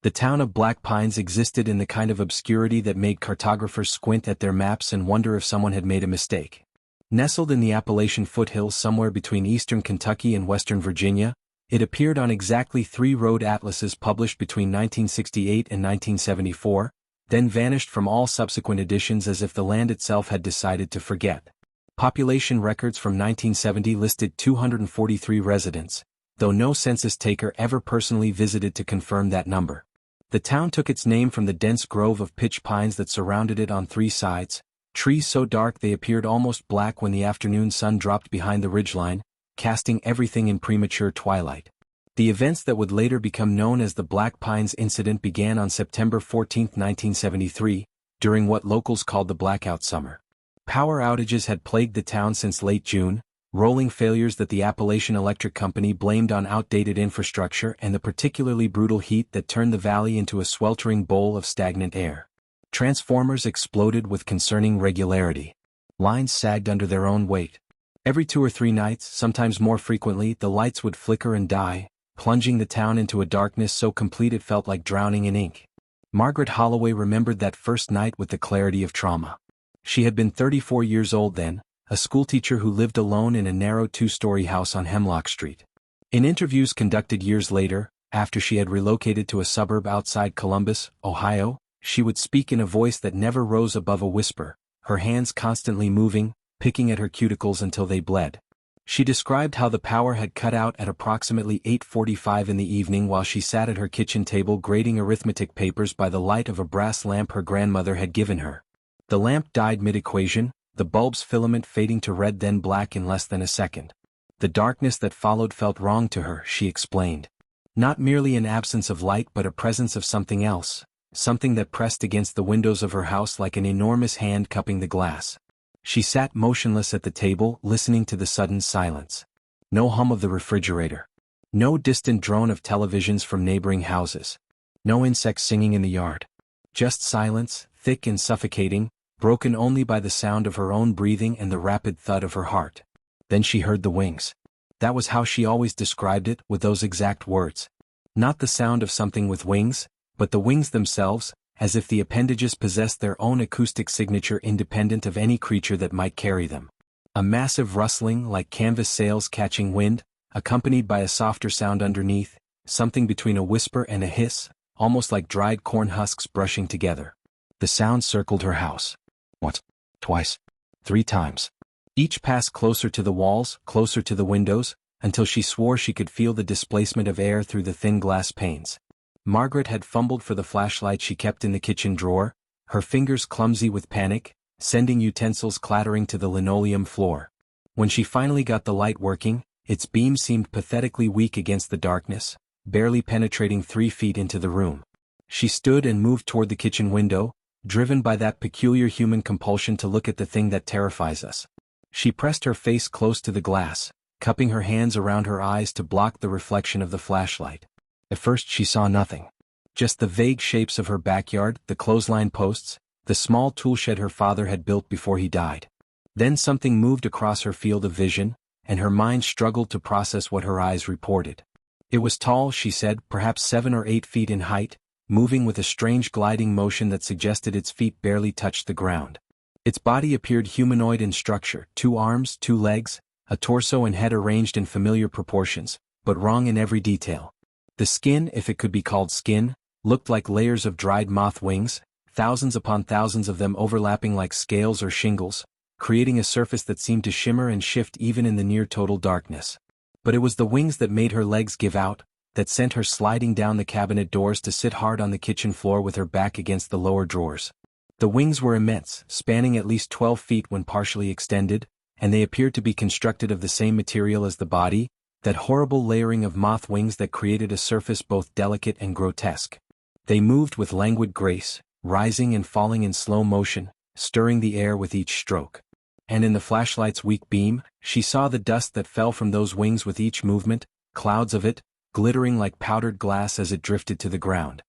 The town of Black Pines existed in the kind of obscurity that made cartographers squint at their maps and wonder if someone had made a mistake. Nestled in the Appalachian foothills somewhere between eastern Kentucky and western Virginia, it appeared on exactly 3 road atlases published between 1968 and 1974, then vanished from all subsequent editions as if the land itself had decided to forget. Population records from 1970 listed 243 residents, though no census taker ever personally visited to confirm that number. The town took its name from the dense grove of pitch pines that surrounded it on 3 sides, trees so dark they appeared almost black when the afternoon sun dropped behind the ridgeline, casting everything in premature twilight. The events that would later become known as the Black Pines Incident began on September 14, 1973, during what locals called the blackout summer. Power outages had plagued the town since late June, rolling failures that the Appalachian Electric Company blamed on outdated infrastructure and the particularly brutal heat that turned the valley into a sweltering bowl of stagnant air. Transformers exploded with concerning regularity. Lines sagged under their own weight. Every 2 or 3 nights, sometimes more frequently, the lights would flicker and die, plunging the town into a darkness so complete it felt like drowning in ink. Margaret Holloway remembered that first night with the clarity of trauma. She had been 34 years old then, a schoolteacher who lived alone in a narrow 2-story house on Hemlock Street. In interviews conducted years later, after she had relocated to a suburb outside Columbus, Ohio, she would speak in a voice that never rose above a whisper, her hands constantly moving, picking at her cuticles until they bled. She described how the power had cut out at approximately 8:45 in the evening while she sat at her kitchen table grading arithmetic papers by the light of a brass lamp her grandmother had given her. The lamp died mid-equation, the bulb's filament fading to red then black in less than a second. The darkness that followed felt wrong to her, she explained. Not merely an absence of light but a presence of something else, something that pressed against the windows of her house like an enormous hand cupping the glass. She sat motionless at the table, listening to the sudden silence. No hum of the refrigerator. No distant drone of televisions from neighboring houses. No insects singing in the yard. Just silence, thick and suffocating, broken only by the sound of her own breathing and the rapid thud of her heart. Then she heard the wings. That was how she always described it, with those exact words. Not the sound of something with wings, but the wings themselves, as if the appendages possessed their own acoustic signature independent of any creature that might carry them. A massive rustling like canvas sails catching wind, accompanied by a softer sound underneath, something between a whisper and a hiss, almost like dried corn husks brushing together. The sound circled her house. Once, twice, 3 times. Each passed closer to the walls, closer to the windows, until she swore she could feel the displacement of air through the thin glass panes. Margaret had fumbled for the flashlight she kept in the kitchen drawer, her fingers clumsy with panic, sending utensils clattering to the linoleum floor. When she finally got the light working, its beam seemed pathetically weak against the darkness, barely penetrating 3 feet into the room. She stood and moved toward the kitchen window, driven by that peculiar human compulsion to look at the thing that terrifies us. She pressed her face close to the glass, cupping her hands around her eyes to block the reflection of the flashlight. At first she saw nothing. Just the vague shapes of her backyard, the clothesline posts, the small toolshed her father had built before he died. Then something moved across her field of vision, and her mind struggled to process what her eyes reported. It was tall, she said, perhaps 7 or 8 feet in height, moving with a strange gliding motion that suggested its feet barely touched the ground. Its body appeared humanoid in structure, 2 arms, 2 legs, a torso and head arranged in familiar proportions, but wrong in every detail. The skin, if it could be called skin, looked like layers of dried moth wings, thousands upon thousands of them overlapping like scales or shingles, creating a surface that seemed to shimmer and shift even in the near-total darkness. But it was the wings that made her legs give out, that sent her sliding down the cabinet doors to sit hard on the kitchen floor with her back against the lower drawers. The wings were immense, spanning at least 12 feet when partially extended, and they appeared to be constructed of the same material as the body, that horrible layering of moth wings that created a surface both delicate and grotesque. They moved with languid grace, rising and falling in slow motion, stirring the air with each stroke. And in the flashlight's weak beam, she saw the dust that fell from those wings with each movement, clouds of it, glittering like powdered glass as it drifted to the ground.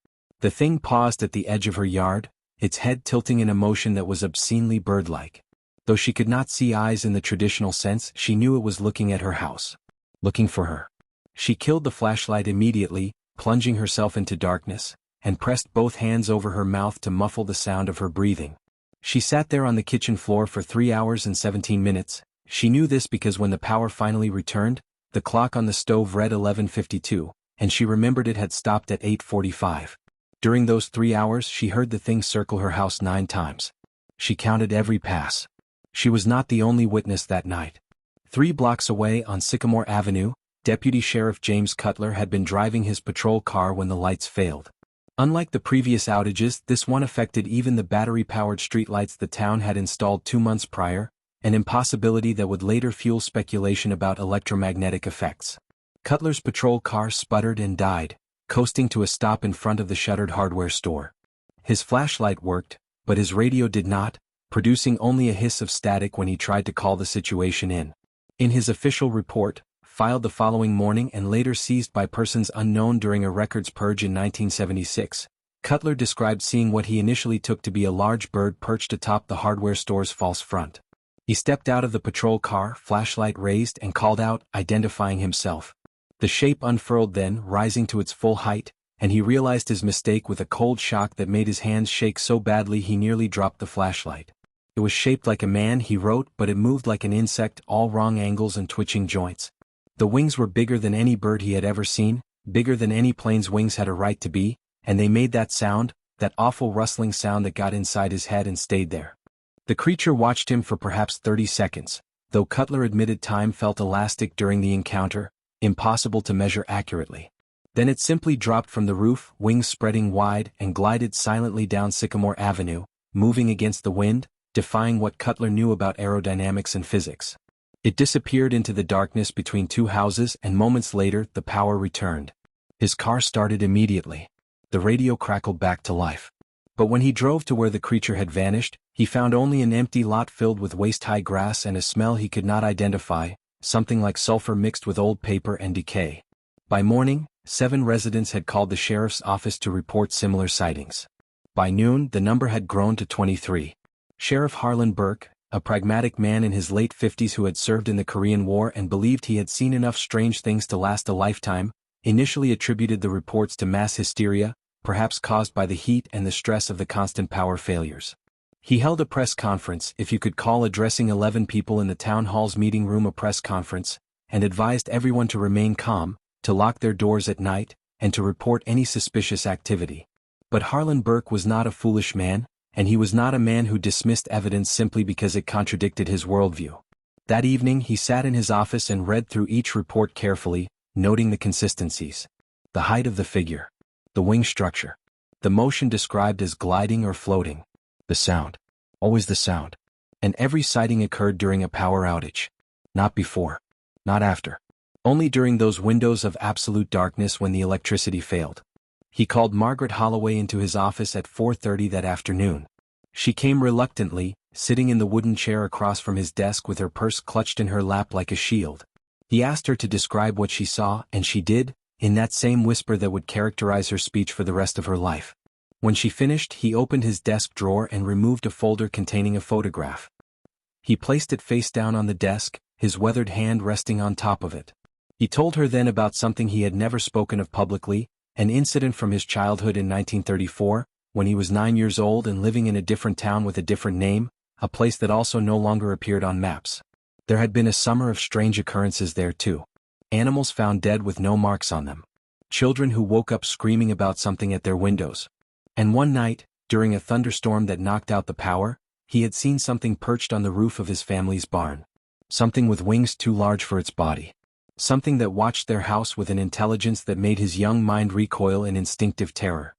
The thing paused at the edge of her yard, its head tilting in a motion that was obscenely bird-like. Though she could not see eyes in the traditional sense, she knew it was looking at her house. Looking for her. She killed the flashlight immediately, plunging herself into darkness, and pressed both hands over her mouth to muffle the sound of her breathing. She sat there on the kitchen floor for 3 hours and 17 minutes. She knew this because when the power finally returned, the clock on the stove read 11:52, and she remembered it had stopped at 8:45. During those 3 hours she heard the thing circle her house 9 times. She counted every pass. She was not the only witness that night. 3 blocks away on Sycamore Avenue, Deputy Sheriff James Cutler had been driving his patrol car when the lights failed. Unlike the previous outages, this one affected even the battery-powered streetlights the town had installed 2 months prior, an impossibility that would later fuel speculation about electromagnetic effects. Cutler's patrol car sputtered and died, coasting to a stop in front of the shuttered hardware store. His flashlight worked, but his radio did not, producing only a hiss of static when he tried to call the situation in. In his official report, filed the following morning and later seized by persons unknown during a records purge in 1976, Cutler described seeing what he initially took to be a large bird perched atop the hardware store's false front. He stepped out of the patrol car, flashlight raised, and called out, identifying himself. The shape unfurled then, rising to its full height, and he realized his mistake with a cold shock that made his hands shake so badly he nearly dropped the flashlight. It was shaped like a man, he wrote, but it moved like an insect, all wrong angles and twitching joints. The wings were bigger than any bird he had ever seen, bigger than any plane's wings had a right to be, and they made that sound, that awful rustling sound that got inside his head and stayed there. The creature watched him for perhaps 30 seconds, though Cutler admitted time felt elastic during the encounter, impossible to measure accurately. Then it simply dropped from the roof, wings spreading wide, and glided silently down Sycamore Avenue, moving against the wind, defying what Cutler knew about aerodynamics and physics. It disappeared into the darkness between 2 houses, and moments later the power returned. His car started immediately. The radio crackled back to life. But when he drove to where the creature had vanished, he found only an empty lot filled with waist-high grass and a smell he could not identify, something like sulfur mixed with old paper and decay. By morning, 7 residents had called the sheriff's office to report similar sightings. By noon, the number had grown to 23. Sheriff Harlan Burke, a pragmatic man in his late 50s who had served in the Korean War and believed he had seen enough strange things to last a lifetime, initially attributed the reports to mass hysteria, perhaps caused by the heat and the stress of the constant power failures. He held a press conference, if you could call addressing 11 people in the town hall's meeting room a press conference, and advised everyone to remain calm, to lock their doors at night, and to report any suspicious activity. But Harlan Burke was not a foolish man, and he was not a man who dismissed evidence simply because it contradicted his worldview. That evening he sat in his office and read through each report carefully, noting the consistencies. The height of the figure. The wing structure. The motion described as gliding or floating. The sound. Always the sound. And every sighting occurred during a power outage. Not before. Not after. Only during those windows of absolute darkness when the electricity failed. He called Margaret Holloway into his office at 4:30 that afternoon. She came reluctantly, sitting in the wooden chair across from his desk with her purse clutched in her lap like a shield. He asked her to describe what she saw, and she did, in that same whisper that would characterize her speech for the rest of her life. When she finished, he opened his desk drawer and removed a folder containing a photograph. He placed it face down on the desk, his weathered hand resting on top of it. He told her then about something he had never spoken of publicly, an incident from his childhood in 1934, when he was 9 years old and living in a different town with a different name, a place that also no longer appeared on maps. There had been a summer of strange occurrences there too. Animals found dead with no marks on them. Children who woke up screaming about something at their windows. And one night, during a thunderstorm that knocked out the power, he had seen something perched on the roof of his family's barn. Something with wings too large for its body. Something that watched their house with an intelligence that made his young mind recoil in instinctive terror.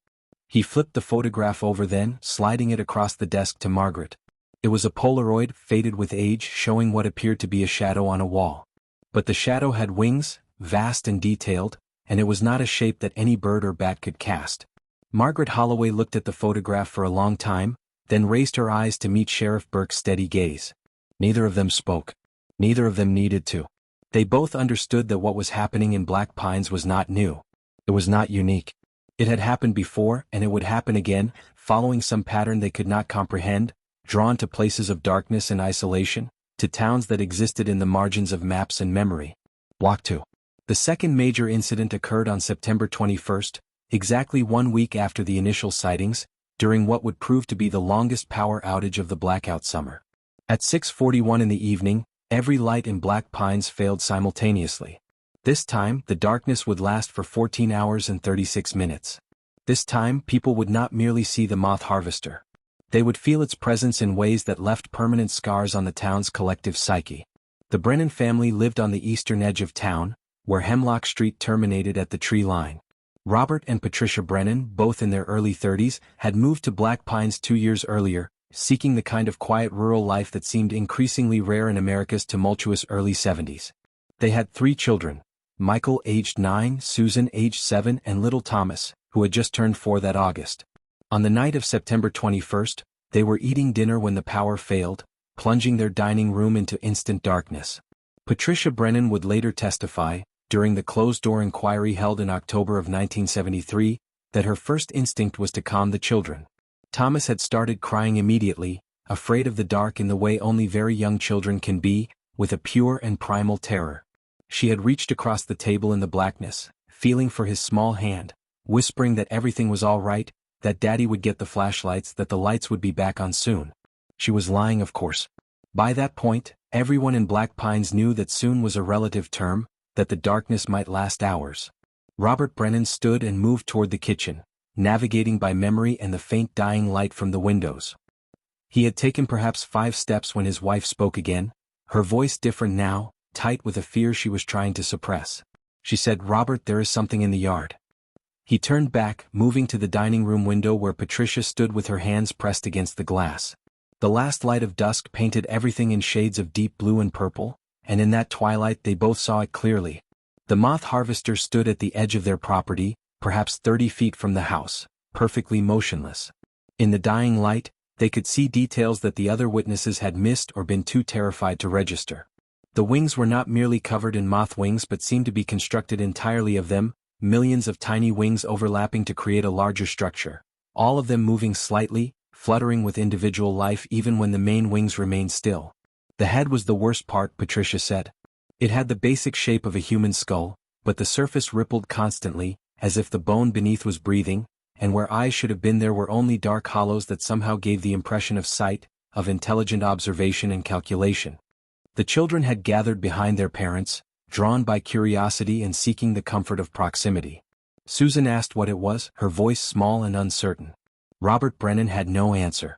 He flipped the photograph over then, sliding it across the desk to Margaret. It was a Polaroid, faded with age, showing what appeared to be a shadow on a wall. But the shadow had wings, vast and detailed, and it was not a shape that any bird or bat could cast. Margaret Holloway looked at the photograph for a long time, then raised her eyes to meet Sheriff Burke's steady gaze. Neither of them spoke. Neither of them needed to. They both understood that what was happening in Black Pines was not new. It was not unique. It had happened before, and it would happen again, following some pattern they could not comprehend, drawn to places of darkness and isolation, to towns that existed in the margins of maps and memory. Block 2. The second major incident occurred on September 21, exactly 1 week after the initial sightings, during what would prove to be the longest power outage of the blackout summer. At 6:41 in the evening, every light in Black Pines failed simultaneously. This time, the darkness would last for 14 hours and 36 minutes. This time, people would not merely see the Moth Harvester. They would feel its presence in ways that left permanent scars on the town's collective psyche. The Brennan family lived on the eastern edge of town, where Hemlock Street terminated at the tree line. Robert and Patricia Brennan, both in their early 30s, had moved to Black Pines 2 years earlier, seeking the kind of quiet rural life that seemed increasingly rare in America's tumultuous early 70s. They had 3 children: Michael, aged 9, Susan, aged 7, and little Thomas, who had just turned 4 that August. On the night of September 21st, they were eating dinner when the power failed, plunging their dining room into instant darkness. Patricia Brennan would later testify, during the closed-door inquiry held in October of 1973, that her first instinct was to calm the children. Thomas had started crying immediately, afraid of the dark in the way only very young children can be, with a pure and primal terror. She had reached across the table in the blackness, feeling for his small hand, whispering that everything was all right, that Daddy would get the flashlights, that the lights would be back on soon. She was lying, of course. By that point, everyone in Black Pines knew that soon was a relative term, that the darkness might last hours. Robert Brennan stood and moved toward the kitchen, navigating by memory and the faint dying light from the windows. He had taken perhaps 5 steps when his wife spoke again, her voice different now, tight with a fear she was trying to suppress. She said, "Robert, there is something in the yard." He turned back, moving to the dining room window where Patricia stood with her hands pressed against the glass. The last light of dusk painted everything in shades of deep blue and purple, and in that twilight they both saw it clearly. The Moth Harvesters stood at the edge of their property, perhaps 30 feet from the house, perfectly motionless. In the dying light, they could see details that the other witnesses had missed or been too terrified to register. The wings were not merely covered in moth wings but seemed to be constructed entirely of them, millions of tiny wings overlapping to create a larger structure, all of them moving slightly, fluttering with individual life even when the main wings remained still. The head was the worst part, Patricia said. It had the basic shape of a human skull, but the surface rippled constantly, as if the bone beneath was breathing, and where eyes should have been there were only dark hollows that somehow gave the impression of sight, of intelligent observation and calculation. The children had gathered behind their parents, drawn by curiosity and seeking the comfort of proximity. Susan asked what it was, her voice small and uncertain. Robert Brennan had no answer.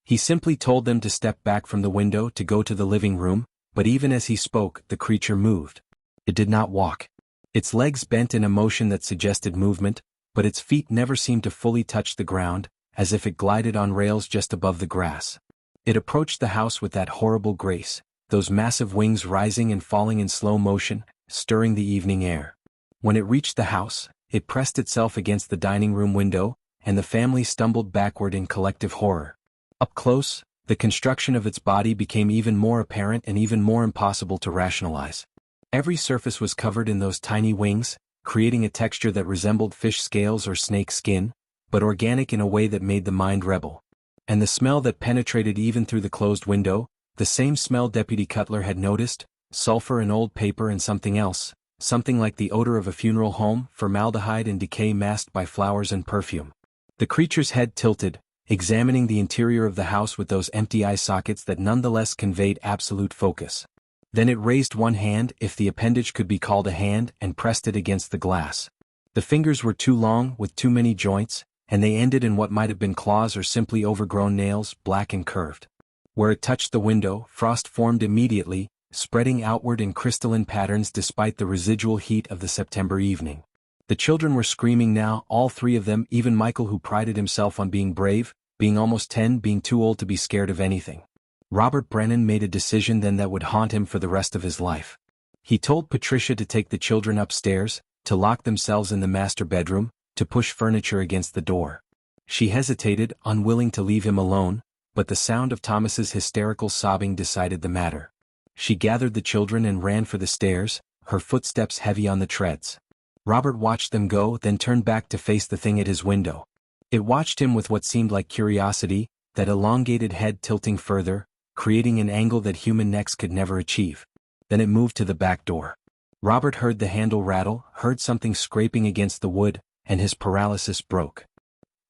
He simply told them to step back from the window to go to the living room, but even as he spoke, the creature moved. It did not walk. Its legs bent in a motion that suggested movement, but its feet never seemed to fully touch the ground, as if it glided on rails just above the grass. It approached the house with that horrible grace, those massive wings rising and falling in slow motion, stirring the evening air. When it reached the house, it pressed itself against the dining room window, and the family stumbled backward in collective horror. Up close, the construction of its body became even more apparent and even more impossible to rationalize. Every surface was covered in those tiny wings, creating a texture that resembled fish scales or snake skin, but organic in a way that made the mind rebel. And the smell that penetrated even through the closed window, the same smell Deputy Cutler had noticed, sulfur and old paper and something else, something like the odor of a funeral home, formaldehyde and decay masked by flowers and perfume. The creature's head tilted, examining the interior of the house with those empty eye sockets that nonetheless conveyed absolute focus. Then it raised one hand, if the appendage could be called a hand, and pressed it against the glass. The fingers were too long, with too many joints, and they ended in what might have been claws or simply overgrown nails, black and curved. Where it touched the window, frost formed immediately, spreading outward in crystalline patterns despite the residual heat of the September evening. The children were screaming now, all 3 of them, even Michael, who prided himself on being brave, being almost 10, being too old to be scared of anything. Robert Brennan made a decision then that would haunt him for the rest of his life. He told Patricia to take the children upstairs, to lock themselves in the master bedroom, to push furniture against the door. She hesitated, unwilling to leave him alone, but the sound of Thomas's hysterical sobbing decided the matter. She gathered the children and ran for the stairs, her footsteps heavy on the treads. Robert watched them go, then turned back to face the thing at his window. It watched him with what seemed like curiosity, that elongated head tilting further, creating an angle that human necks could never achieve. Then it moved to the back door. Robert heard the handle rattle, heard something scraping against the wood, and his paralysis broke.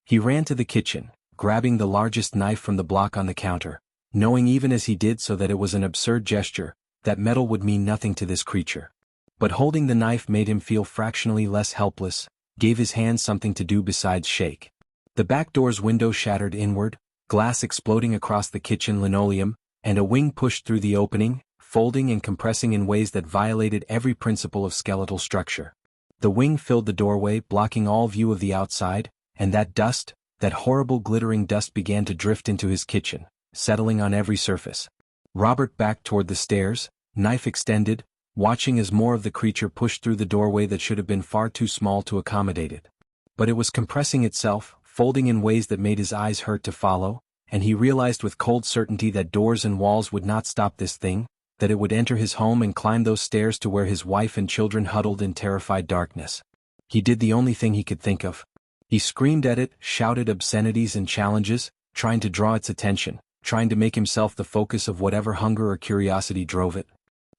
He ran to the kitchen, grabbing the largest knife from the block on the counter, knowing even as he did so that it was an absurd gesture, that metal would mean nothing to this creature. But holding the knife made him feel fractionally less helpless, gave his hands something to do besides shake. The back door's window shattered inward, glass exploding across the kitchen linoleum, and a wing pushed through the opening, folding and compressing in ways that violated every principle of skeletal structure. The wing filled the doorway, blocking all view of the outside, and that dust, that horrible glittering dust began to drift into his kitchen, settling on every surface. Robert backed toward the stairs, knife extended, watching as more of the creature pushed through the doorway that should have been far too small to accommodate it. But it was compressing itself, folding in ways that made his eyes hurt to follow, and he realized with cold certainty that doors and walls would not stop this thing, that it would enter his home and climb those stairs to where his wife and children huddled in terrified darkness. He did the only thing he could think of. He screamed at it, shouted obscenities and challenges, trying to draw its attention, trying to make himself the focus of whatever hunger or curiosity drove it.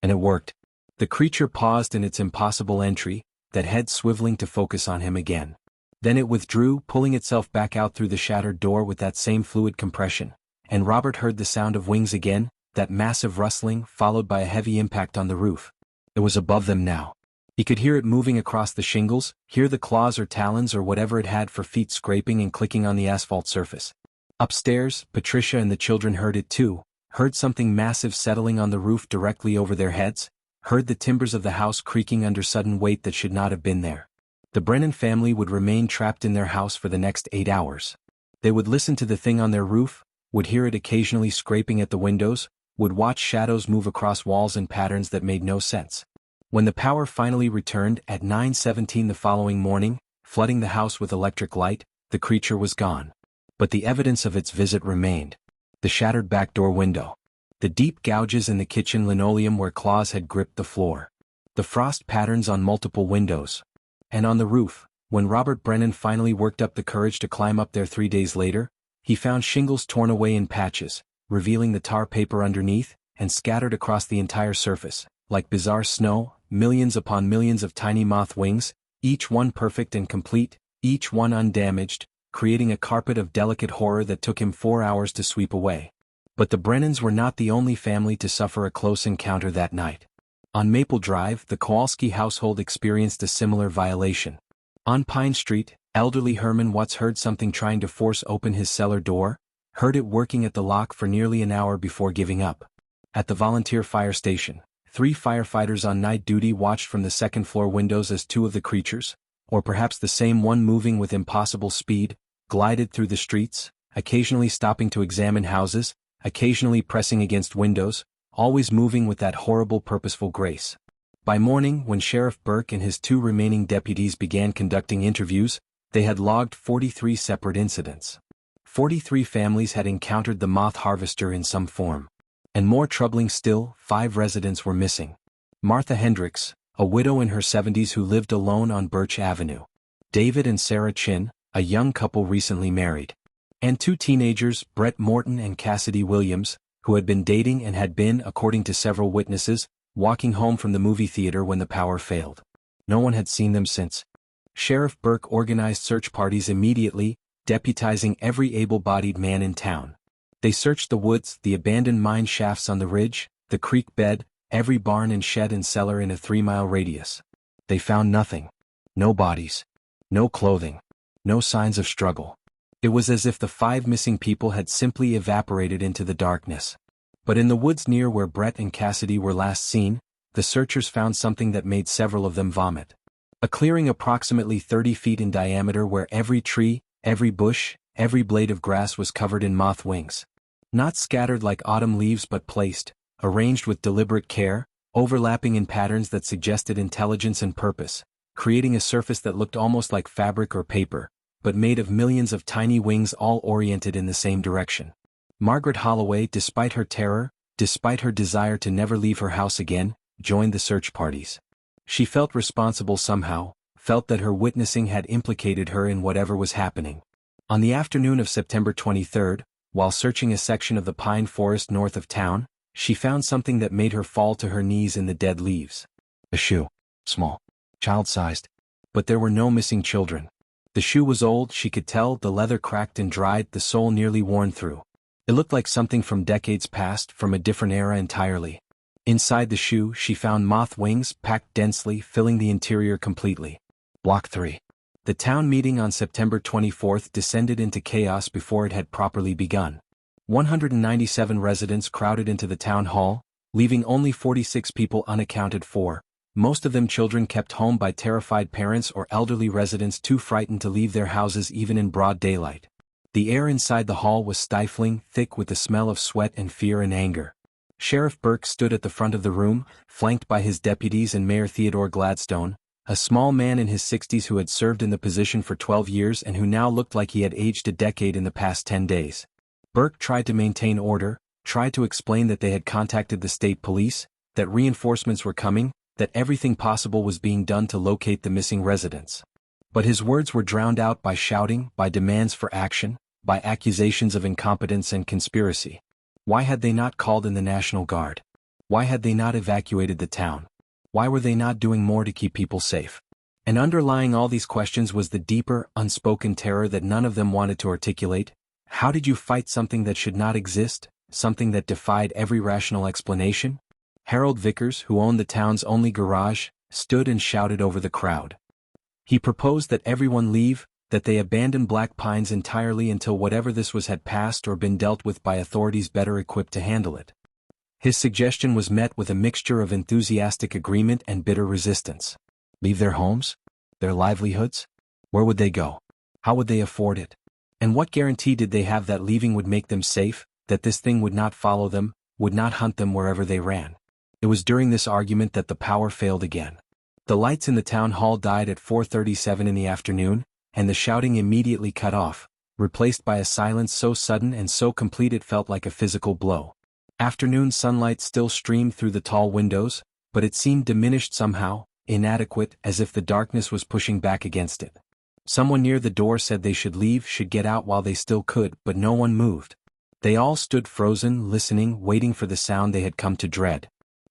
And it worked. The creature paused in its impossible entry, that head swiveling to focus on him again. Then it withdrew, pulling itself back out through the shattered door with that same fluid compression, and Robert heard the sound of wings again, that massive rustling, followed by a heavy impact on the roof. It was above them now. He could hear it moving across the shingles, hear the claws or talons or whatever it had for feet scraping and clicking on the asphalt surface. Upstairs, Patricia and the children heard it too, heard something massive settling on the roof directly over their heads, heard the timbers of the house creaking under sudden weight that should not have been there. The Brennan family would remain trapped in their house for the next 8 hours. They would listen to the thing on their roof, would hear it occasionally scraping at the windows, would watch shadows move across walls in patterns that made no sense. When the power finally returned at 9:17 the following morning, flooding the house with electric light, the creature was gone. But the evidence of its visit remained. The shattered back door window. The deep gouges in the kitchen linoleum where claws had gripped the floor. The frost patterns on multiple windows. And on the roof, when Robert Brennan finally worked up the courage to climb up there 3 days later, he found shingles torn away in patches, revealing the tar paper underneath, and scattered across the entire surface, like bizarre snow, millions upon millions of tiny moth wings, each one perfect and complete, each one undamaged, creating a carpet of delicate horror that took him 4 hours to sweep away. But the Brennans were not the only family to suffer a close encounter that night. On Maple Drive, the Kowalski household experienced a similar violation. On Pine Street, elderly Herman Watts heard something trying to force open his cellar door, heard it working at the lock for nearly an hour before giving up. At the volunteer fire station, 3 firefighters on night duty watched from the second-floor windows as 2 of the creatures, or perhaps the same one moving with impossible speed, glided through the streets, occasionally stopping to examine houses, occasionally pressing against windows, always moving with that horrible purposeful grace. By morning, when Sheriff Burke and his 2 remaining deputies began conducting interviews, they had logged 43 separate incidents. 43 families had encountered the Moth Harvester in some form. And more troubling still, 5 residents were missing. Martha Hendricks, a widow in her 70s who lived alone on Birch Avenue. David and Sarah Chin, a young couple recently married. And 2 teenagers, Brett Morton and Cassidy Williams, who had been dating and had been, according to several witnesses, walking home from the movie theater when the power failed. No one had seen them since. Sheriff Burke organized search parties immediately, deputizing every able-bodied man in town. They searched the woods, the abandoned mine shafts on the ridge, the creek bed, every barn and shed and cellar in a 3-mile radius. They found nothing. No bodies. No clothing. No signs of struggle. It was as if the 5 missing people had simply evaporated into the darkness. But in the woods near where Brett and Cassidy were last seen, the searchers found something that made several of them vomit. A clearing approximately 30 feet in diameter where every tree, every bush, every blade of grass was covered in moth wings. Not scattered like autumn leaves but placed, arranged with deliberate care, overlapping in patterns that suggested intelligence and purpose, creating a surface that looked almost like fabric or paper, but made of millions of tiny wings all oriented in the same direction. Margaret Holloway, despite her terror, despite her desire to never leave her house again, joined the search parties. She felt responsible somehow, felt that her witnessing had implicated her in whatever was happening. On the afternoon of September 23rd, while searching a section of the pine forest north of town, she found something that made her fall to her knees in the dead leaves. A shoe. Small. Child-sized. But there were no missing children. The shoe was old, she could tell, the leather cracked and dried, the sole nearly worn through. It looked like something from decades past, from a different era entirely. Inside the shoe, she found moth wings, packed densely, filling the interior completely. Block 3. The town meeting on September 24th descended into chaos before it had properly begun. 197 residents crowded into the town hall, leaving only 46 people unaccounted for, most of them children kept home by terrified parents or elderly residents too frightened to leave their houses even in broad daylight. The air inside the hall was stifling, thick with the smell of sweat and fear and anger. Sheriff Burke stood at the front of the room, flanked by his deputies and Mayor Theodore Gladstone, a small man in his 60s who had served in the position for 12 years and who now looked like he had aged a decade in the past 10 days. Burke tried to maintain order, tried to explain that they had contacted the state police, that reinforcements were coming, that everything possible was being done to locate the missing residents. But his words were drowned out by shouting, by demands for action, by accusations of incompetence and conspiracy. Why had they not called in the National Guard? Why had they not evacuated the town? Why were they not doing more to keep people safe? And underlying all these questions was the deeper, unspoken terror that none of them wanted to articulate. How did you fight something that should not exist, something that defied every rational explanation? Harold Vickers, who owned the town's only garage, stood and shouted over the crowd. He proposed that everyone leave, that they abandon Black Pines entirely until whatever this was had passed or been dealt with by authorities better equipped to handle it. His suggestion was met with a mixture of enthusiastic agreement and bitter resistance. Leave their homes? Their livelihoods? Where would they go? How would they afford it? And what guarantee did they have that leaving would make them safe, that this thing would not follow them, would not hunt them wherever they ran? It was during this argument that the power failed again. The lights in the town hall died at 4:37 in the afternoon, and the shouting immediately cut off, replaced by a silence so sudden and so complete it felt like a physical blow. Afternoon sunlight still streamed through the tall windows, but it seemed diminished somehow, inadequate, as if the darkness was pushing back against it. Someone near the door said they should leave, should get out while they still could, but no one moved. They all stood frozen, listening, waiting for the sound they had come to dread.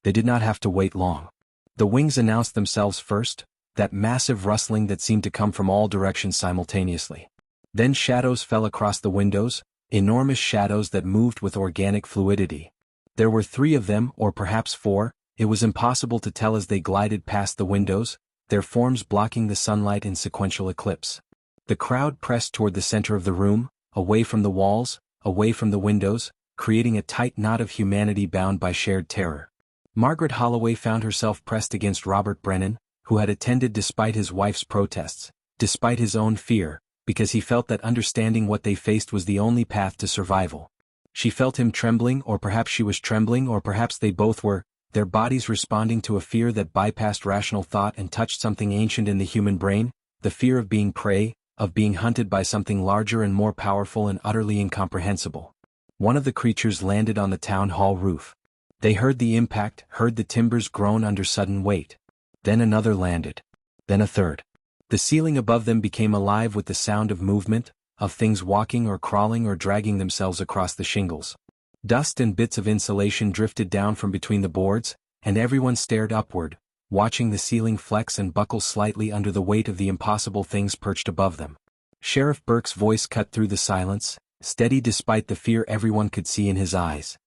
They did not have to wait long. The wings announced themselves first, that massive rustling that seemed to come from all directions simultaneously. Then shadows fell across the windows, enormous shadows that moved with organic fluidity. There were 3 of them, or perhaps 4, it was impossible to tell as they glided past the windows, their forms blocking the sunlight in sequential eclipse. The crowd pressed toward the center of the room, away from the walls, away from the windows, creating a tight knot of humanity bound by shared terror. Margaret Holloway found herself pressed against Robert Brennan, who had attended despite his wife's protests, despite his own fear, because he felt that understanding what they faced was the only path to survival. She felt him trembling, or perhaps she was trembling, or perhaps they both were, their bodies responding to a fear that bypassed rational thought and touched something ancient in the human brain, the fear of being prey, of being hunted by something larger and more powerful and utterly incomprehensible. One of the creatures landed on the town hall roof. They heard the impact, heard the timbers groan under sudden weight. Then another landed. Then a third. The ceiling above them became alive with the sound of movement, of things walking or crawling or dragging themselves across the shingles. Dust and bits of insulation drifted down from between the boards, and everyone stared upward, watching the ceiling flex and buckle slightly under the weight of the impossible things perched above them. Sheriff Burke's voice cut through the silence, steady despite the fear everyone could see in his eyes.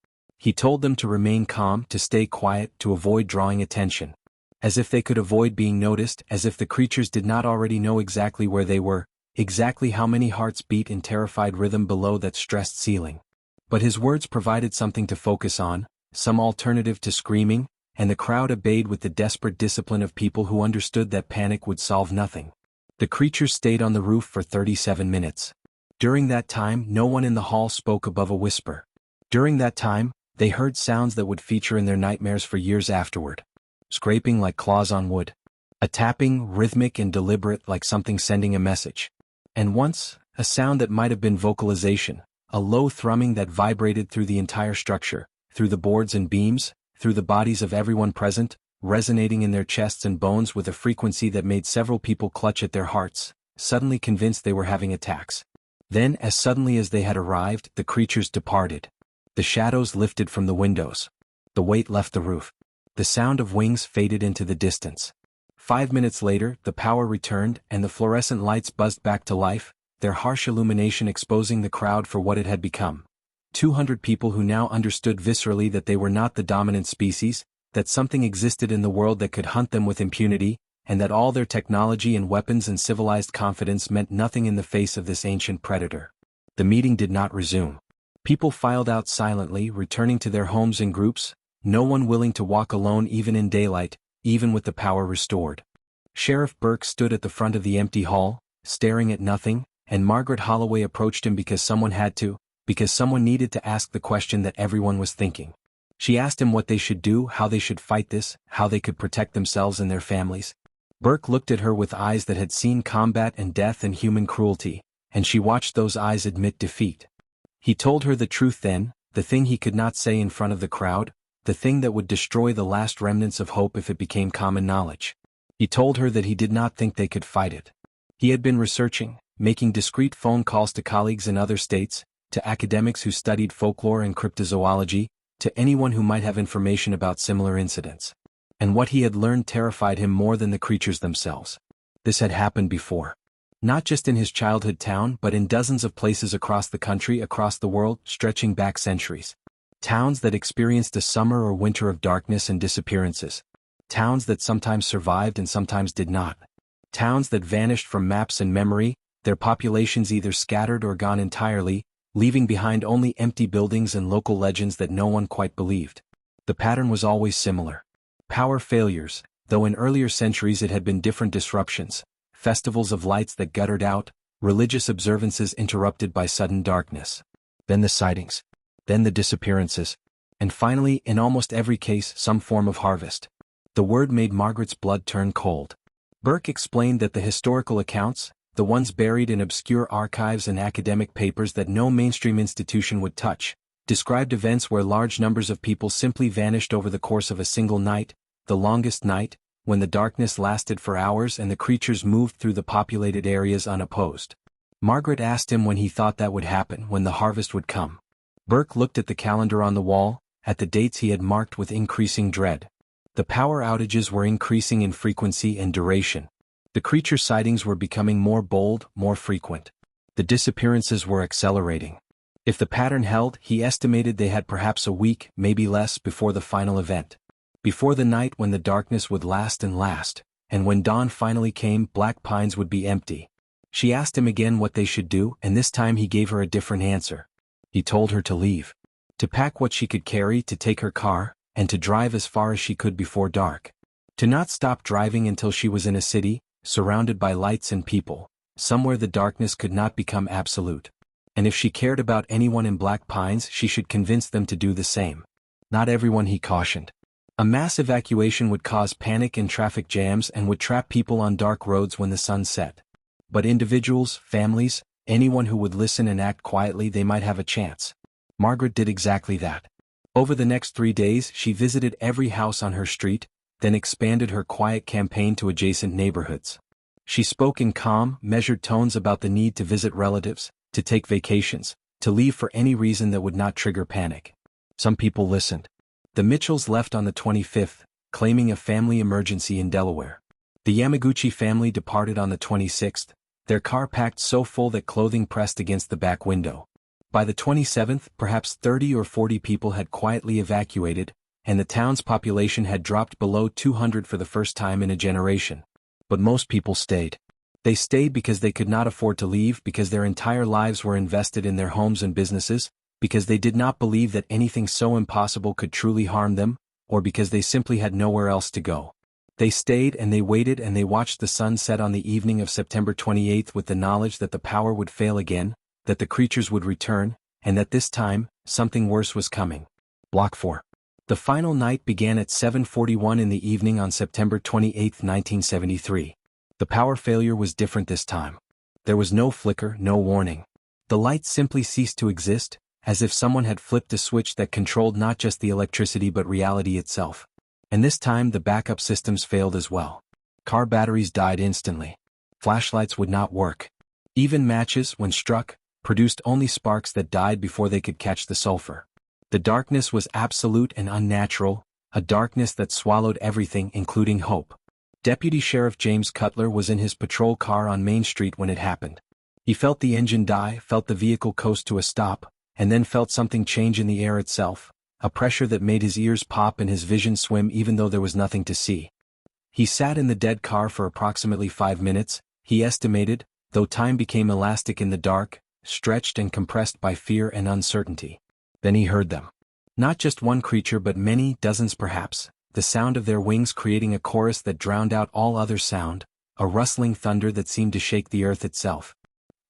He told them to remain calm, to stay quiet, to avoid drawing attention. As if they could avoid being noticed, as if the creatures did not already know exactly where they were, exactly how many hearts beat in terrified rhythm below that stressed ceiling. But his words provided something to focus on, some alternative to screaming, and the crowd obeyed with the desperate discipline of people who understood that panic would solve nothing. The creatures stayed on the roof for 37 minutes. During that time, no one in the hall spoke above a whisper. During that time, they heard sounds that would feature in their nightmares for years afterward. Scraping like claws on wood. A tapping, rhythmic and deliberate like something sending a message. And once, a sound that might have been vocalization, a low thrumming that vibrated through the entire structure, through the boards and beams, through the bodies of everyone present, resonating in their chests and bones with a frequency that made several people clutch at their hearts, suddenly convinced they were having attacks. Then, as suddenly as they had arrived, the creatures departed. The shadows lifted from the windows. The weight left the roof. The sound of wings faded into the distance. 5 minutes later, the power returned and the fluorescent lights buzzed back to life, their harsh illumination exposing the crowd for what it had become. 200 people who now understood viscerally that they were not the dominant species, that something existed in the world that could hunt them with impunity, and that all their technology and weapons and civilized confidence meant nothing in the face of this ancient predator. The meeting did not resume. People filed out silently, returning to their homes in groups, no one willing to walk alone even in daylight, even with the power restored. Sheriff Burke stood at the front of the empty hall, staring at nothing, and Margaret Holloway approached him because someone had to, because someone needed to ask the question that everyone was thinking. She asked him what they should do, how they should fight this, how they could protect themselves and their families. Burke looked at her with eyes that had seen combat and death and human cruelty, and she watched those eyes admit defeat. He told her the truth then, the thing he could not say in front of the crowd, the thing that would destroy the last remnants of hope if it became common knowledge. He told her that he did not think they could fight it. He had been researching, making discreet phone calls to colleagues in other states, to academics who studied folklore and cryptozoology, to anyone who might have information about similar incidents. And what he had learned terrified him more than the creatures themselves. This had happened before. Not just in his childhood town but in dozens of places across the country, across the world, stretching back centuries. Towns that experienced a summer or winter of darkness and disappearances. Towns that sometimes survived and sometimes did not. Towns that vanished from maps and memory, their populations either scattered or gone entirely, leaving behind only empty buildings and local legends that no one quite believed. The pattern was always similar. Power failures, though in earlier centuries it had been different disruptions, festivals of lights that guttered out, religious observances interrupted by sudden darkness. Then the sightings. Then the disappearances. And finally, in almost every case, some form of harvest. The word made Margaret's blood turn cold. Burke explained that the historical accounts, the ones buried in obscure archives and academic papers that no mainstream institution would touch, described events where large numbers of people simply vanished over the course of a single night, the longest night, when the darkness lasted for hours and the creatures moved through the populated areas unopposed. Margaret asked him when he thought that would happen, when the harvest would come. Burke looked at the calendar on the wall, at the dates he had marked with increasing dread. The power outages were increasing in frequency and duration. The creature sightings were becoming more bold, more frequent. The disappearances were accelerating. If the pattern held, he estimated they had perhaps a week, maybe less, before the final event. Before the night when the darkness would last, and when dawn finally came, Black Pines would be empty. She asked him again what they should do, and this time he gave her a different answer. He told her to leave. To pack what she could carry, to take her car, and to drive as far as she could before dark. To not stop driving until she was in a city, surrounded by lights and people, somewhere the darkness could not become absolute. And if she cared about anyone in Black Pines, she should convince them to do the same. Not everyone, he cautioned. A mass evacuation would cause panic and traffic jams and would trap people on dark roads when the sun set. But individuals, families, anyone who would listen and act quietly, they might have a chance. Margaret did exactly that. Over the next 3 days, she visited every house on her street, then expanded her quiet campaign to adjacent neighborhoods. She spoke in calm, measured tones about the need to visit relatives, to take vacations, to leave for any reason that would not trigger panic. Some people listened. The Mitchells left on the 25th, claiming a family emergency in Delaware. The Yamaguchi family departed on the 26th, their car packed so full that clothing pressed against the back window. By the 27th, perhaps 30 or 40 people had quietly evacuated, and the town's population had dropped below 200 for the first time in a generation. But most people stayed. They stayed because they could not afford to leave, because their entire lives were invested in their homes and businesses, because they did not believe that anything so impossible could truly harm them, or because they simply had nowhere else to go. They stayed and they waited and they watched the sun set on the evening of September 28th with the knowledge that the power would fail again, that the creatures would return, and that this time, something worse was coming. Block 4. The final night began at 7:41 in the evening on September 28, 1973. The power failure was different this time. There was no flicker, no warning. The lights simply ceased to exist, as if someone had flipped a switch that controlled not just the electricity but reality itself. And this time the backup systems failed as well. Car batteries died instantly. Flashlights would not work. Even matches, when struck, produced only sparks that died before they could catch the sulfur. The darkness was absolute and unnatural, a darkness that swallowed everything, including hope. Deputy Sheriff James Cutler was in his patrol car on Main Street when it happened. He felt the engine die, felt the vehicle coast to a stop, and then felt something change in the air itself, a pressure that made his ears pop and his vision swim even though there was nothing to see. He sat in the dead car for approximately 5 minutes, he estimated, though time became elastic in the dark, stretched and compressed by fear and uncertainty. Then he heard them. Not just one creature but many, dozens perhaps, the sound of their wings creating a chorus that drowned out all other sound, a rustling thunder that seemed to shake the earth itself.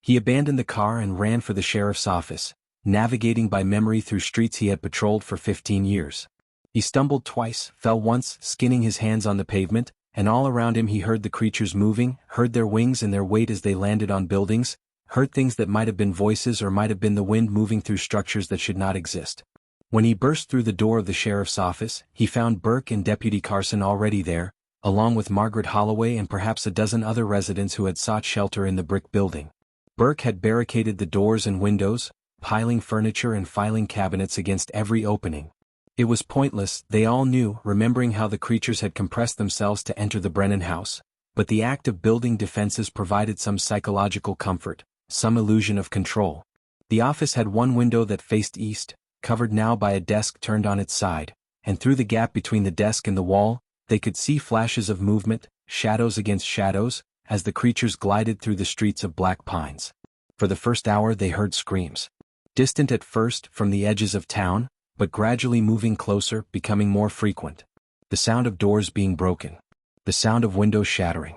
He abandoned the car and ran for the sheriff's office, navigating by memory through streets he had patrolled for 15 years. He stumbled twice, fell once, skinning his hands on the pavement, and all around him he heard the creatures moving, heard their wings and their weight as they landed on buildings, heard things that might have been voices or might have been the wind moving through structures that should not exist. When he burst through the door of the sheriff's office, he found Burke and Deputy Carson already there, along with Margaret Holloway and perhaps a dozen other residents who had sought shelter in the brick building. Burke had barricaded the doors and windows, piling furniture and filing cabinets against every opening. It was pointless, they all knew, remembering how the creatures had compressed themselves to enter the Brennan house, but the act of building defenses provided some psychological comfort, some illusion of control. The office had one window that faced east, covered now by a desk turned on its side, and through the gap between the desk and the wall, they could see flashes of movement, shadows against shadows, as the creatures glided through the streets of Black Pines. For the first hour they heard screams. Distant at first, from the edges of town, but gradually moving closer, becoming more frequent. The sound of doors being broken. The sound of windows shattering.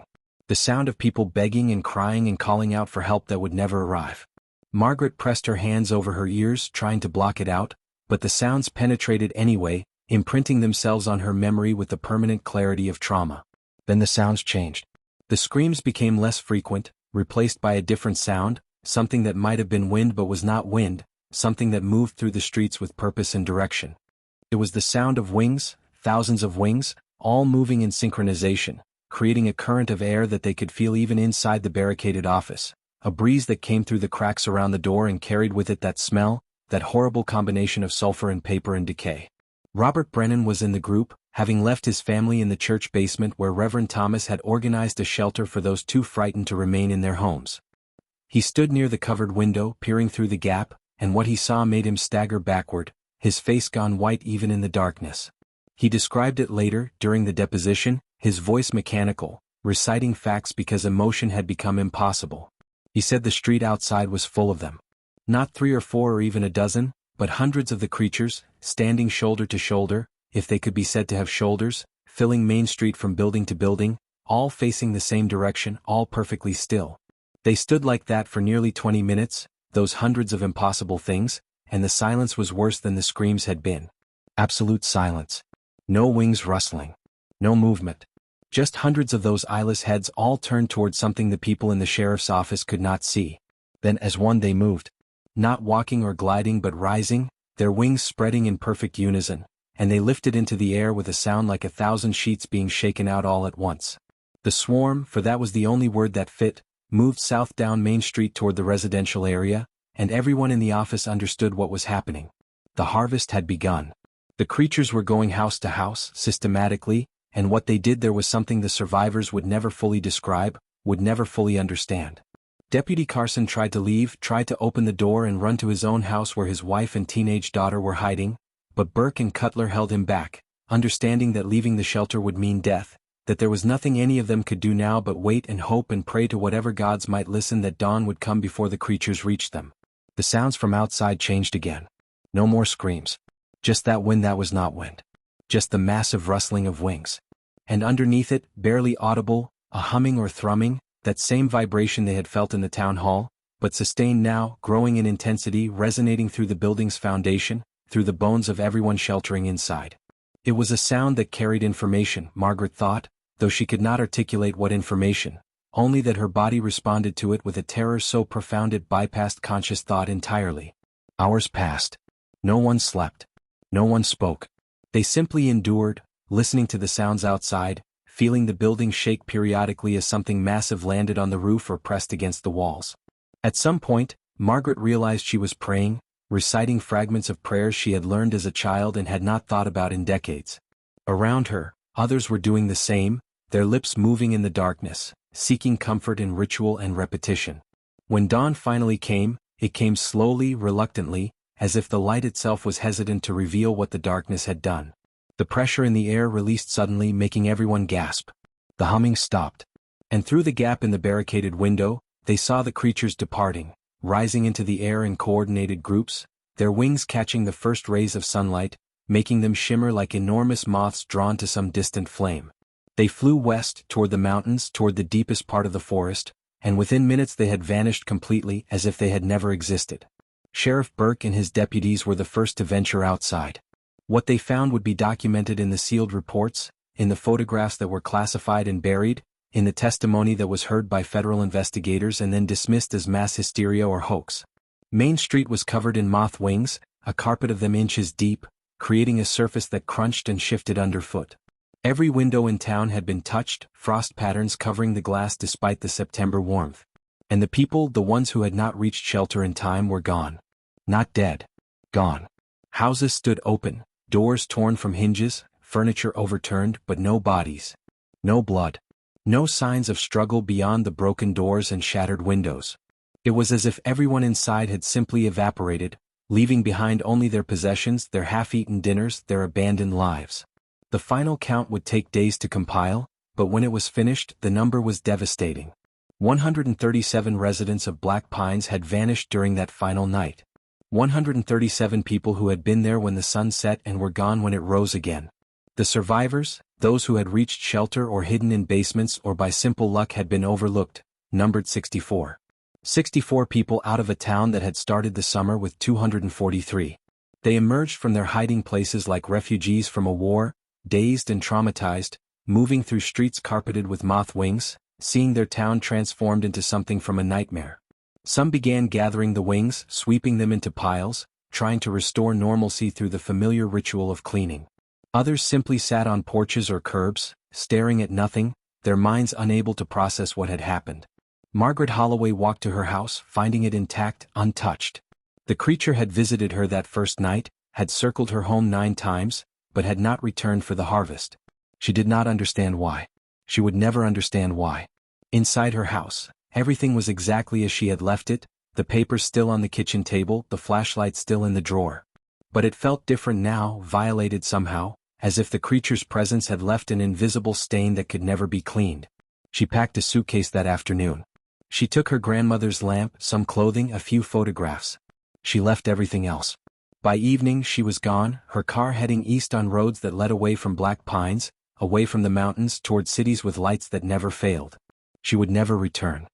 The sound of people begging and crying and calling out for help that would never arrive. Margaret pressed her hands over her ears, trying to block it out, but the sounds penetrated anyway, imprinting themselves on her memory with the permanent clarity of trauma. Then the sounds changed. The screams became less frequent, replaced by a different sound, something that might have been wind but was not wind, something that moved through the streets with purpose and direction. It was the sound of wings, thousands of wings, all moving in synchronization, creating a current of air that they could feel even inside the barricaded office, a breeze that came through the cracks around the door and carried with it that smell, that horrible combination of sulfur and paper and decay. Robert Brennan was in the group, having left his family in the church basement where Reverend Thomas had organized a shelter for those too frightened to remain in their homes. He stood near the covered window, peering through the gap, and what he saw made him stagger backward, his face gone white even in the darkness. He described it later, during the deposition, his voice mechanical, reciting facts because emotion had become impossible. He said the street outside was full of them. Not 3 or 4 or even a dozen, but hundreds of the creatures, standing shoulder to shoulder, if they could be said to have shoulders, filling Main Street from building to building, all facing the same direction, all perfectly still. They stood like that for nearly 20 minutes, those hundreds of impossible things, and the silence was worse than the screams had been. Absolute silence. No wings rustling. No movement. Just hundreds of those eyeless heads all turned toward something the people in the sheriff's office could not see. Then as one they moved. Not walking or gliding but rising, their wings spreading in perfect unison, and they lifted into the air with a sound like 1,000 sheets being shaken out all at once. The swarm, for that was the only word that fit, moved south down Main Street toward the residential area, and everyone in the office understood what was happening. The harvest had begun. The creatures were going house to house, systematically, and what they did there was something the survivors would never fully describe, would never fully understand. Deputy Carson tried to leave, tried to open the door and run to his own house where his wife and teenage daughter were hiding, but Burke and Cutler held him back, understanding that leaving the shelter would mean death, that there was nothing any of them could do now but wait and hope and pray to whatever gods might listen that dawn would come before the creatures reached them. The sounds from outside changed again. No more screams. Just that wind that was not wind. Just the massive rustling of wings. And underneath it, barely audible, a humming or thrumming, that same vibration they had felt in the town hall, but sustained now, growing in intensity, resonating through the building's foundation, through the bones of everyone sheltering inside. It was a sound that carried information, Margaret thought, though she could not articulate what information, only that her body responded to it with a terror so profound it bypassed conscious thought entirely. Hours passed. No one slept. No one spoke. They simply endured, listening to the sounds outside, feeling the building shake periodically as something massive landed on the roof or pressed against the walls. At some point, Margaret realized she was praying, reciting fragments of prayers she had learned as a child and had not thought about in decades. Around her, others were doing the same, their lips moving in the darkness, seeking comfort in ritual and repetition. When dawn finally came, it came slowly, reluctantly, as if the light itself was hesitant to reveal what the darkness had done. The pressure in the air released suddenly, making everyone gasp. The humming stopped. And through the gap in the barricaded window, they saw the creatures departing, rising into the air in coordinated groups, their wings catching the first rays of sunlight, making them shimmer like enormous moths drawn to some distant flame. They flew west, toward the mountains, toward the deepest part of the forest, and within minutes they had vanished completely, as if they had never existed. Sheriff Burke and his deputies were the first to venture outside. What they found would be documented in the sealed reports, in the photographs that were classified and buried, in the testimony that was heard by federal investigators and then dismissed as mass hysteria or hoax. Main Street was covered in moth wings, a carpet of them inches deep, creating a surface that crunched and shifted underfoot. Every window in town had been touched, frost patterns covering the glass despite the September warmth. And the people, the ones who had not reached shelter in time, were gone. Not dead. Gone. Houses stood open, doors torn from hinges, furniture overturned, but no bodies. No blood. No signs of struggle beyond the broken doors and shattered windows. It was as if everyone inside had simply evaporated, leaving behind only their possessions, their half-eaten dinners, their abandoned lives. The final count would take days to compile, but when it was finished, the number was devastating. 137 residents of Black Pines had vanished during that final night. 137 people who had been there when the sun set and were gone when it rose again. The survivors, those who had reached shelter or hidden in basements or by simple luck had been overlooked, numbered 64. 64 people out of a town that had started the summer with 243. They emerged from their hiding places like refugees from a war, dazed and traumatized, moving through streets carpeted with moth wings, seeing their town transformed into something from a nightmare. Some began gathering the wings, sweeping them into piles, trying to restore normalcy through the familiar ritual of cleaning. Others simply sat on porches or curbs, staring at nothing, their minds unable to process what had happened. Margaret Holloway walked to her house, finding it intact, untouched. The creature had visited her that first night, had circled her home 9 times, but had not returned for the harvest. She did not understand why. She would never understand why. Inside her house, everything was exactly as she had left it, the papers still on the kitchen table, the flashlight still in the drawer. But it felt different now, violated somehow, as if the creature's presence had left an invisible stain that could never be cleaned. She packed a suitcase that afternoon. She took her grandmother's lamp, some clothing, a few photographs. She left everything else. By evening she was gone, her car heading east on roads that led away from Black Pines, away from the mountains toward cities with lights that never failed. She would never return.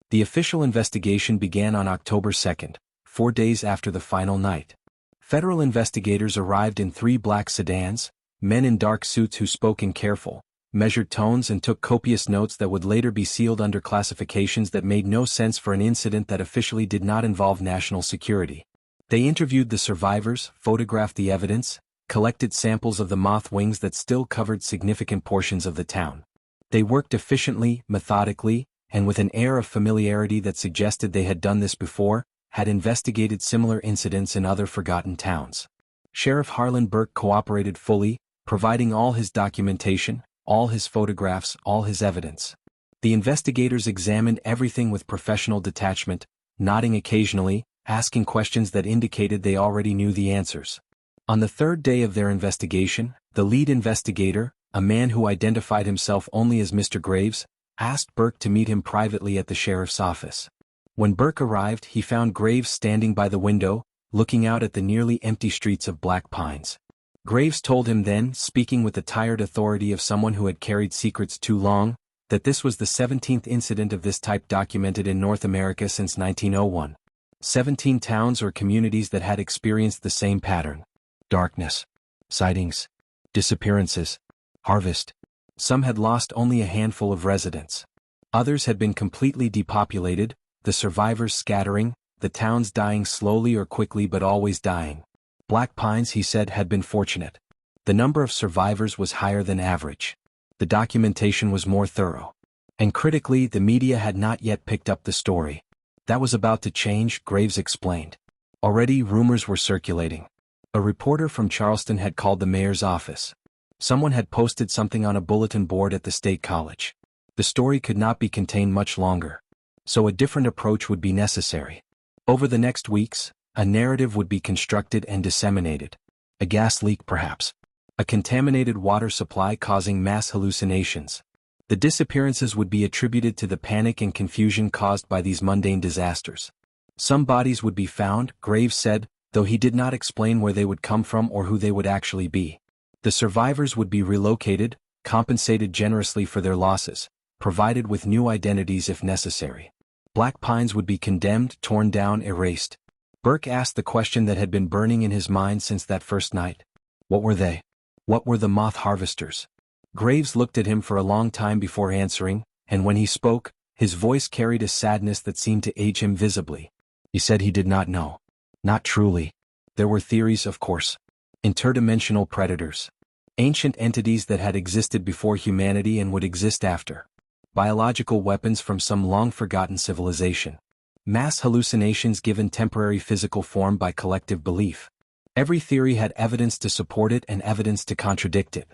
The official investigation began on October 2nd, 4 days after the final night. Federal investigators arrived in 3 black sedans, men in dark suits who spoke in careful, measured tones and took copious notes that would later be sealed under classifications that made no sense for an incident that officially did not involve national security. They interviewed the survivors, photographed the evidence, collected samples of the moth wings that still covered significant portions of the town. They worked efficiently, methodically, and with an air of familiarity that suggested they had done this before, had investigated similar incidents in other forgotten towns. Sheriff Harlan Burke cooperated fully, providing all his documentation, all his photographs, all his evidence. The investigators examined everything with professional detachment, nodding occasionally, asking questions that indicated they already knew the answers. On the 3rd day of their investigation, the lead investigator, a man who identified himself only as Mr. Graves, asked Burke to meet him privately at the sheriff's office. When Burke arrived, he found Graves standing by the window, looking out at the nearly empty streets of Black Pines. Graves told him then, speaking with the tired authority of someone who had carried secrets too long, that this was the 17th incident of this type documented in North America since 1901. 17 towns or communities that had experienced the same pattern. Darkness. Sightings. Disappearances. Harvest. Some had lost only a handful of residents. Others had been completely depopulated, the survivors scattering, the towns dying slowly or quickly but always dying. Black Pines, he said, had been fortunate. The number of survivors was higher than average. The documentation was more thorough. And critically, the media had not yet picked up the story. That was about to change, Graves explained. Already rumors were circulating. A reporter from Charleston had called the mayor's office. Someone had posted something on a bulletin board at the state college. The story could not be contained much longer. So a different approach would be necessary. Over the next weeks, a narrative would be constructed and disseminated. A gas leak perhaps. A contaminated water supply causing mass hallucinations. The disappearances would be attributed to the panic and confusion caused by these mundane disasters. Some bodies would be found, Graves said, though he did not explain where they would come from or who they would actually be. The survivors would be relocated, compensated generously for their losses, provided with new identities if necessary. Black pines would be condemned, torn down, erased. Burke asked the question that had been burning in his mind since that first night. What were they? What were the Moth Harvesters? Graves looked at him for a long time before answering, and when he spoke, his voice carried a sadness that seemed to age him visibly. He said he did not know. Not truly. There were theories, of course. Interdimensional predators. Ancient entities that had existed before humanity and would exist after. Biological weapons from some long-forgotten civilization. Mass hallucinations given temporary physical form by collective belief. Every theory had evidence to support it and evidence to contradict it.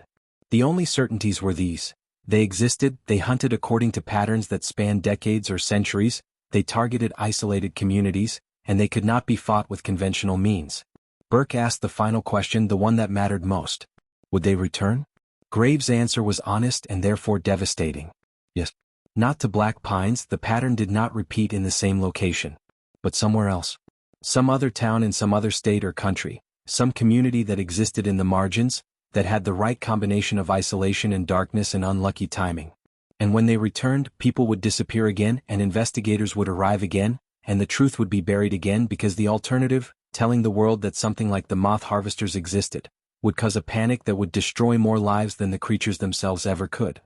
The only certainties were these. They existed, they hunted according to patterns that spanned decades or centuries, they targeted isolated communities, and they could not be fought with conventional means. Burke asked the final question, the one that mattered most. Would they return? Graves' answer was honest and therefore devastating. Yes. Not to Black Pines, the pattern did not repeat in the same location. But somewhere else. Some other town in some other state or country, some community that existed in the margins, that had the right combination of isolation and darkness and unlucky timing. And when they returned, people would disappear again and investigators would arrive again, and the truth would be buried again because the alternative, telling the world that something like the Moth Harvesters existed, would cause a panic that would destroy more lives than the creatures themselves ever could.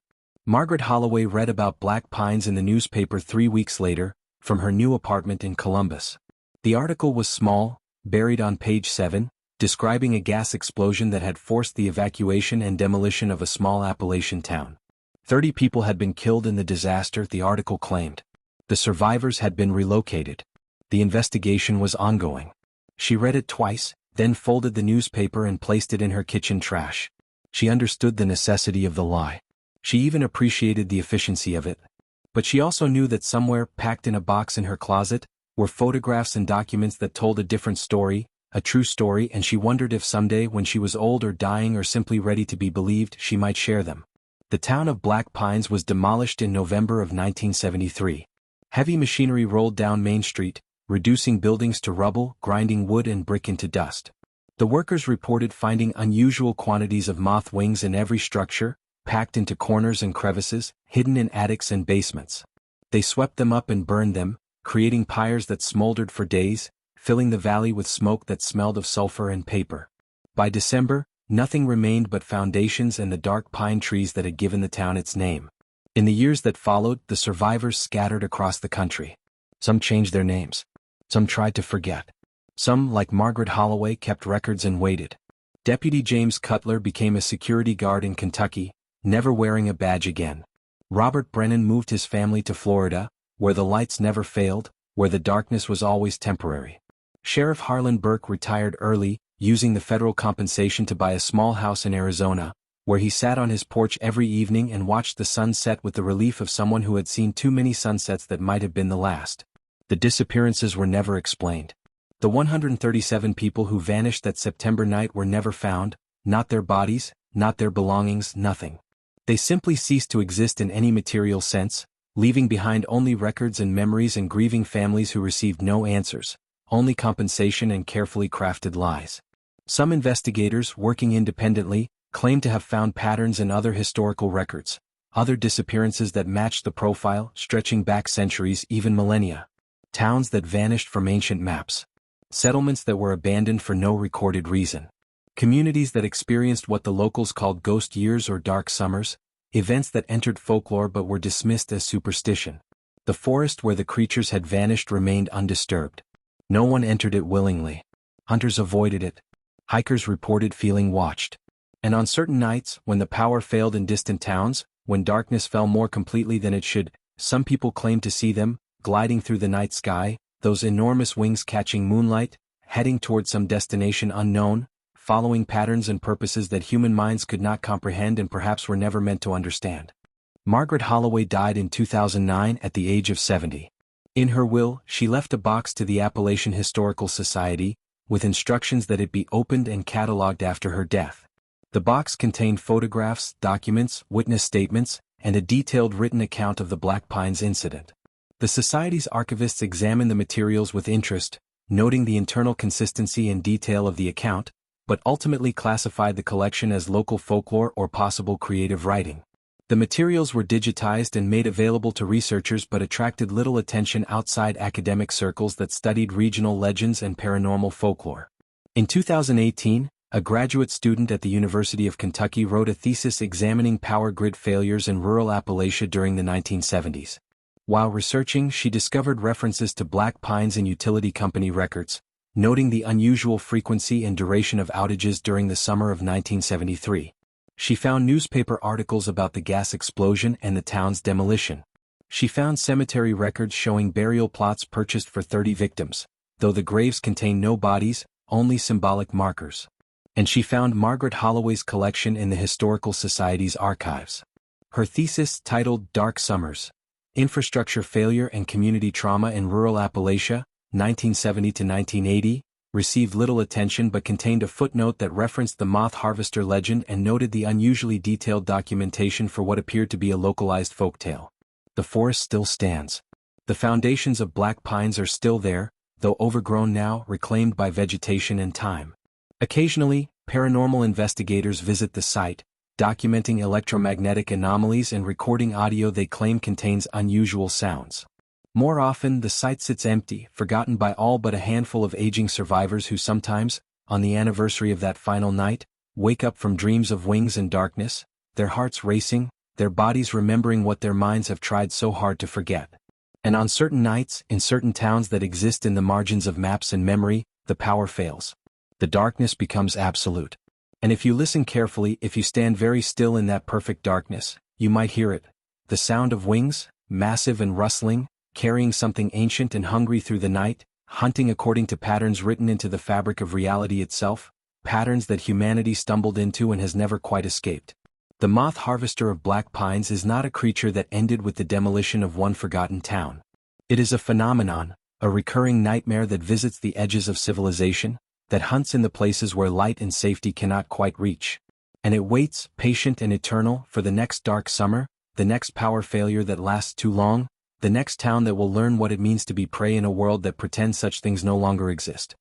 Margaret Holloway read about Black Pines in the newspaper 3 weeks later, from her new apartment in Columbus. The article was small, buried on page 7, describing a gas explosion that had forced the evacuation and demolition of a small Appalachian town. 30 people had been killed in the disaster, the article claimed. The survivors had been relocated. The investigation was ongoing. She read it twice, then folded the newspaper and placed it in her kitchen trash. She understood the necessity of the lie. She even appreciated the efficiency of it. But she also knew that somewhere, packed in a box in her closet, were photographs and documents that told a different story, a true story, and she wondered if someday, when she was old or dying or simply ready to be believed, she might share them. The town of Black Pines was demolished in November of 1973. Heavy machinery rolled down Main Street, reducing buildings to rubble, grinding wood and brick into dust. The workers reported finding unusual quantities of moth wings in every structure, packed into corners and crevices, hidden in attics and basements. They swept them up and burned them, creating pyres that smoldered for days, filling the valley with smoke that smelled of sulfur and paper. By December, nothing remained but foundations and the dark pine trees that had given the town its name. In the years that followed, the survivors scattered across the country. Some changed their names. Some tried to forget. Some, like Margaret Holloway, kept records and waited. Deputy James Cutler became a security guard in Kentucky, never wearing a badge again. Robert Brennan moved his family to Florida, where the lights never failed, where the darkness was always temporary. Sheriff Harlan Burke retired early, using the federal compensation to buy a small house in Arizona, where he sat on his porch every evening and watched the sun set with the relief of someone who had seen too many sunsets that might have been the last. The disappearances were never explained. The 137 people who vanished that September night were never found, not their bodies, not their belongings, nothing. They simply ceased to exist in any material sense, leaving behind only records and memories and grieving families who received no answers, only compensation and carefully crafted lies. Some investigators, working independently, claimed to have found patterns in other historical records, other disappearances that matched the profile, stretching back centuries, even millennia. Towns that vanished from ancient maps. Settlements that were abandoned for no recorded reason. Communities that experienced what the locals called ghost years or dark summers, events that entered folklore but were dismissed as superstition. The forest where the creatures had vanished remained undisturbed. No one entered it willingly. Hunters avoided it. Hikers reported feeling watched. And on certain nights, when the power failed in distant towns, when darkness fell more completely than it should, some people claimed to see them, gliding through the night sky, those enormous wings catching moonlight, heading toward some destination unknown, following patterns and purposes that human minds could not comprehend and perhaps were never meant to understand. Margaret Holloway died in 2009 at the age of 70. In her will, she left a box to the Appalachian Historical Society, with instructions that it be opened and catalogued after her death. The box contained photographs, documents, witness statements, and a detailed written account of the Black Pines incident. The Society's archivists examined the materials with interest, noting the internal consistency and detail of the account, but ultimately classified the collection as local folklore or possible creative writing. The materials were digitized and made available to researchers but attracted little attention outside academic circles that studied regional legends and paranormal folklore. In 2018, a graduate student at the University of Kentucky wrote a thesis examining power grid failures in rural Appalachia during the 1970s. While researching, she discovered references to black pines in utility company records, noting the unusual frequency and duration of outages during the summer of 1973. She found newspaper articles about the gas explosion and the town's demolition. She found cemetery records showing burial plots purchased for 30 victims, though the graves contained no bodies, only symbolic markers. And she found Margaret Holloway's collection in the Historical Society's archives. Her thesis, titled Dark Summers: Infrastructure Failure and Community Trauma in Rural Appalachia, 1970 to 1980, received little attention but contained a footnote that referenced the Moth Harvester legend and noted the unusually detailed documentation for what appeared to be a localized folktale. The forest still stands. The foundations of black pines are still there, though overgrown now, reclaimed by vegetation and time. Occasionally, paranormal investigators visit the site, documenting electromagnetic anomalies and recording audio they claim contains unusual sounds. More often, the site sits empty, forgotten by all but a handful of aging survivors who sometimes, on the anniversary of that final night, wake up from dreams of wings and darkness, their hearts racing, their bodies remembering what their minds have tried so hard to forget. And on certain nights, in certain towns that exist in the margins of maps and memory, the power fails. The darkness becomes absolute. And if you listen carefully, if you stand very still in that perfect darkness, you might hear it. The sound of wings, massive and rustling, carrying something ancient and hungry through the night, hunting according to patterns written into the fabric of reality itself, patterns that humanity stumbled into and has never quite escaped. The Moth Harvester of Black Pines is not a creature that ended with the demolition of one forgotten town. It is a phenomenon, a recurring nightmare that visits the edges of civilization, that hunts in the places where light and safety cannot quite reach. And it waits, patient and eternal, for the next dark summer, the next power failure that lasts too long, the next town that will learn what it means to be prey in a world that pretends such things no longer exist.